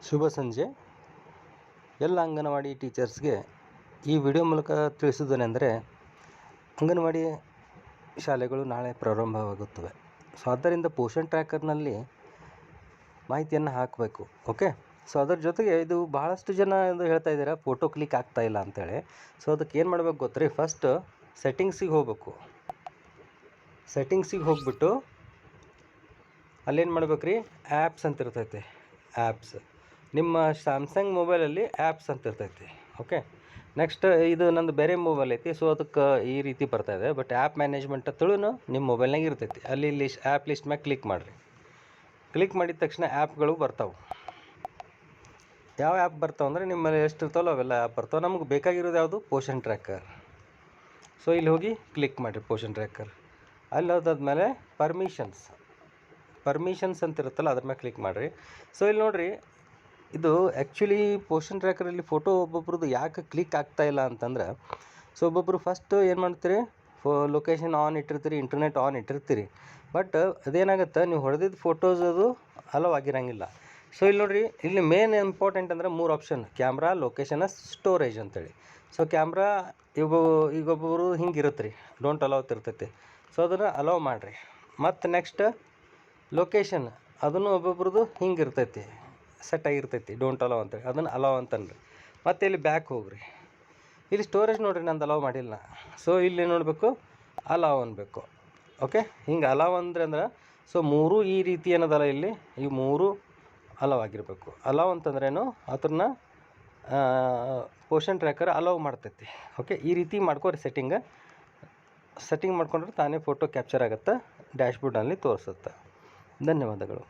ಶುಭ ಸಂಜೆ. ಎಲ್ಲ ಅಂಗನವಾಡಿ ಟೀಚರ್ಸ್ಗೆ ಈ ವಿಡಿಯೋ ಮೂಲಕ ತಿಳಿಸುವುದೇನೆಂದರೆ, ಅಂಗನವಾಡಿ ಶಾಲೆಗಳು ನಾಳೆ ಪ್ರಾರಂಭವಾಗುತ್ತವೆ. ಸೊ ಆದ್ದರಿಂದ ಪೋಷಣ್ ಟ್ರ್ಯಾಕರ್ನಲ್ಲಿ ಮಾಹಿತಿಯನ್ನು ಹಾಕಬೇಕು. ಓಕೆ. ಸೊ ಅದರ ಜೊತೆಗೆ ಇದು ಭಾಳಷ್ಟು ಜನ ಎಂದು ಹೇಳ್ತಾ ಇದ್ದೀರಾ, ಫೋಟೋ ಕ್ಲಿಕ್ ಆಗ್ತಾಯಿಲ್ಲ ಅಂತೇಳಿ. ಸೊ ಅದಕ್ಕೆ ಏನು ಮಾಡಬೇಕು ಗೊತ್ತ್ರಿ, ಫಸ್ಟ್ ಸೆಟ್ಟಿಂಗ್ಸಿಗೆ ಹೋಗ್ಬೇಕು. ಸೆಟ್ಟಿಂಗ್ಸಿಗೆ ಹೋಗ್ಬಿಟ್ಟು ಅಲ್ಲೇನು ಮಾಡ್ಬೇಕು ರೀ, ಆ್ಯಪ್ಸ್ ಅಂತ ಇರ್ತೈತೆ. ಆ್ಯಪ್ಸ್ ನಿಮ್ಮ ಸ್ಯಾಮ್ಸಂಗ್ ಮೊಬೈಲಲ್ಲಿ ಆ್ಯಪ್ಸ್ ಅಂತ ಇರ್ತೈತಿ. ಓಕೆ. ನೆಕ್ಸ್ಟ್ ಇದು ನಂದು ಬೇರೆ ಮೊಬೈಲ್ ಐತಿ. ಸೊ ಅದಕ್ಕೆ ಈ ರೀತಿ ಬರ್ತಾಯಿದೆ. ಬಟ್ ಆ್ಯಪ್ ಮ್ಯಾನೇಜ್ಮೆಂಟ್ ಅಂತೇಳಿ ನಿಮ್ಮ ಮೊಬೈಲ್ನಾಗ ಇರ್ತೈತಿ. ಅಲ್ಲಿ ಆ್ಯಪ್ ಲಿಸ್ಟ್ ಮ್ಯಾಗ ಕ್ಲಿಕ್ ಮಾಡಿರಿ. ಕ್ಲಿಕ್ ಮಾಡಿದ ತಕ್ಷಣ ಆ್ಯಪ್ಗಳು ಬರ್ತಾವೆ. ಯಾವ ಆ್ಯಪ್ ಬರ್ತಾವೆ ಅಂದರೆ ನಿಮ್ಮಲ್ಲಿ ಎಷ್ಟು ಇರ್ತಾವಲ್ಲ ಅವೆಲ್ಲ ಆ್ಯಪ್ ಬರ್ತಾವೆ. ನಮಗೆ ಬೇಕಾಗಿರೋದು ಯಾವುದು, ಪೋಷಣ್ ಟ್ರ್ಯಾಕರ್. ಸೊ ಇಲ್ಲಿ ಹೋಗಿ ಕ್ಲಿಕ್ ಮಾಡಿರಿ ಪೋಷಣ್ ಟ್ರ್ಯಾಕರ್. ಅಲ್ಲಿ ಹೋದಾದ್ಮೇಲೆ ಪರ್ಮಿಷನ್ಸ್ ಅಂತ ಇರುತ್ತಲ್ಲ ಅದ್ರ ಮೇಲೆ ಕ್ಲಿಕ್ ಮಾಡಿರಿ. ಸೊ ಇಲ್ಲಿ ನೋಡಿರಿ, ಇದು ಆ್ಯಕ್ಚುಲಿ ಪೋಷಣ್ ಟ್ರ್ಯಾಕರಲ್ಲಿ ಫೋಟೋ ಒಬ್ಬೊಬ್ರದ್ದು ಯಾಕೆ ಕ್ಲಿಕ್ ಆಗ್ತಾಯಿಲ್ಲ ಅಂತಂದ್ರೆ, ಸೊ ಒಬ್ಬೊಬ್ಬರು ಫಸ್ಟು ಏನು ಮಾಡ್ತೀರಿ, ಲೊಕೇಶನ್ ಆನ್ ಇಟ್ಟಿರ್ತೀರಿ, ಇಂಟರ್ನೆಟ್ ಆನ್ ಇಟ್ಟಿರ್ತೀರಿ. ಬಟ್ ಅದೇನಾಗುತ್ತೆ, ನೀವು ಹೊಡೆದಿದ್ದು ಫೋಟೋಸ್ ಅದು ಅಲೋ ಆಗಿರೋಂಗಿಲ್ಲ. ಸೊ ಇಲ್ಲಿ ನೋಡಿರಿ, ಇಲ್ಲಿ ಮೇನ್ ಇಂಪಾರ್ಟೆಂಟ್ ಅಂದರೆ 3 ಆಪ್ಷನ್: ಕ್ಯಾಮ್ರಾ, ಲೊಕೇಶನ್, ಸ್ಟೋರೇಜ್ ಅಂತೇಳಿ. ಸೊ ಕ್ಯಾಮ್ರಾ ಈಗೊಬ್ಬರು ಹಿಂಗೆ ಇರುತ್ತೆ ರೀ, ಡೋಂಟ್ ಅಲೋ ಇರ್ತೈತಿ. ಸೊ ಅದನ್ನು ಅಲೋ ಮಾಡಿರಿ. ಮತ್ತು ನೆಕ್ಸ್ಟ್ ಲೊಕೇಶನ್, ಅದನ್ನು ಒಬ್ಬೊಬ್ರದ್ದು ಹಿಂಗೆ ಇರ್ತೈತಿ, ಸೆಟ್ ಆಗಿರ್ತೈತಿ, ಡೋಂಟ್ ಅಲೋ ಅಂತೇಳಿ. ಅದನ್ನು ಅಲೋ ಅಂತನ್ರಿ. ಮತ್ತು ಇಲ್ಲಿ ಬ್ಯಾಕ್ ಹೋಗ್ರಿ. ಇಲ್ಲಿ ಸ್ಟೋರೇಜ್ ನೋಡಿರಿ, ನಂದು ಅಲೋ ಮಾಡಿಲ್ಲ. ಸೊ ಇಲ್ಲಿ ನೋಡಬೇಕು, ಅಲಾವ್ ಅನ್ಬೇಕು. ಓಕೆ. ಹಿಂಗೆ ಅಲಾವ್ ಅಂದ್ರೆ ಸೊ 3 ಈ ರೀತಿ ಏನದಲ್ಲ, ಇಲ್ಲಿ ಈ 3 ಅಲಾವ್ ಆಗಿರಬೇಕು. ಅಲಾವ್ ಅಂತಂದ್ರೇನು, ಅದನ್ನ ಪೋಷಣ್ ಟ್ರ್ಯಾಕರ್ ಅಲೋವ್ ಮಾಡ್ತೈತಿ. ಓಕೆ. ಈ ರೀತಿ ಮಾಡ್ಕೋರಿ ಸೆಟ್ಟಿಂಗ್ ಮಾಡ್ಕೊಂಡ್ರೆ ತಾನೇ ಫೋಟೋ ಕ್ಯಾಪ್ಚರ್ ಆಗುತ್ತೆ, ಡ್ಯಾಶ್ಬೋರ್ಡ್ನಲ್ಲಿ ತೋರಿಸುತ್ತೆ. ಧನ್ಯವಾದಗಳು.